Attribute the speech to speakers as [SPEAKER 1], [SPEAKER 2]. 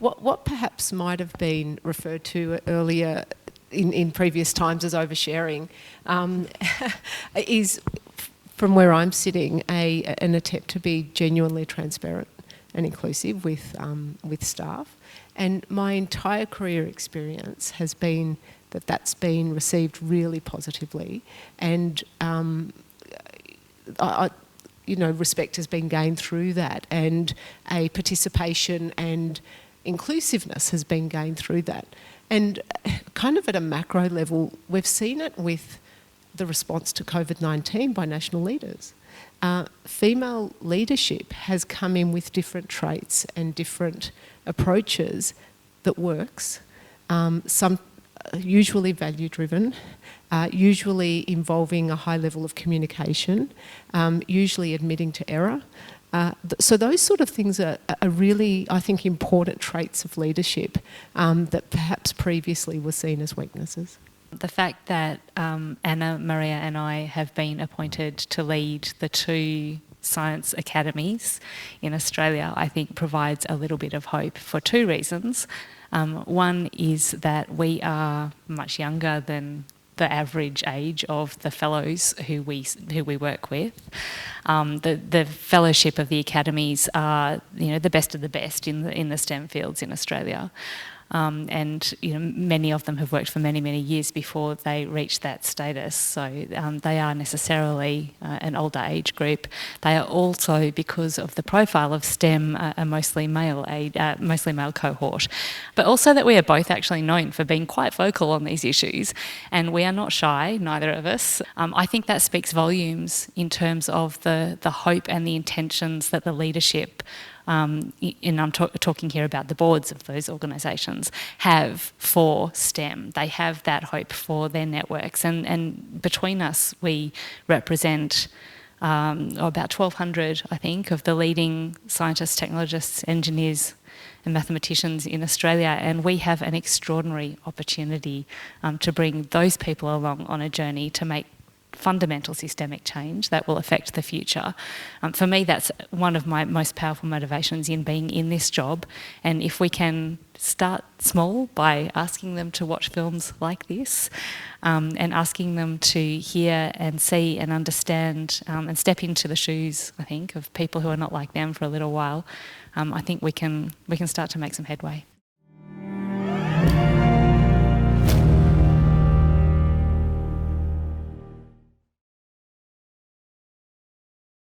[SPEAKER 1] what perhaps might have been referred to earlier in previous times as oversharing is, from where I'm sitting, an attempt to be genuinely transparent and inclusive with staff. And my entire career experience has been that that's been received really positively, and respect has been gained through that, and a participation and inclusiveness has been gained through that. And kind of at a macro level, we've seen it with the response to COVID-19 by national leaders. Female leadership has come in with different traits and different approaches that works. Some usually value-driven, usually involving a high level of communication, usually admitting to error. So those sort of things are really, I think, important traits of leadership that perhaps previously were seen as weaknesses.
[SPEAKER 2] The fact that Anna, Maria and I have been appointed to lead the 2 science academies in Australia, I think provides a little bit of hope for 2 reasons. One is that we are much younger than the average age of the fellows who we work with. The fellowship of the academies are, the best of the best in the STEM fields in Australia. And many of them have worked for many, many years before they reach that status. So they are necessarily an older age group. They are also, because of the profile of STEM, a mostly male cohort. But also that we are both actually known for being quite vocal on these issues, and we are not shy, neither of us. I think that speaks volumes in terms of the hope and the intentions that the leadership, and I'm talking here about the boards of those organisations, have for STEM. They have that hope for their networks, and between us we represent about 1,200, I think, of the leading scientists, technologists, engineers and mathematicians in Australia, and we have an extraordinary opportunity to bring those people along on a journey to make fundamental systemic change that will affect the future. For me, that's one of my most powerful motivations in being in this job. And if we can start small by asking them to watch films like this, and asking them to hear and see and understand, and step into the shoes, I think, of people who are not like them for a little while, I think we can start to make some headway.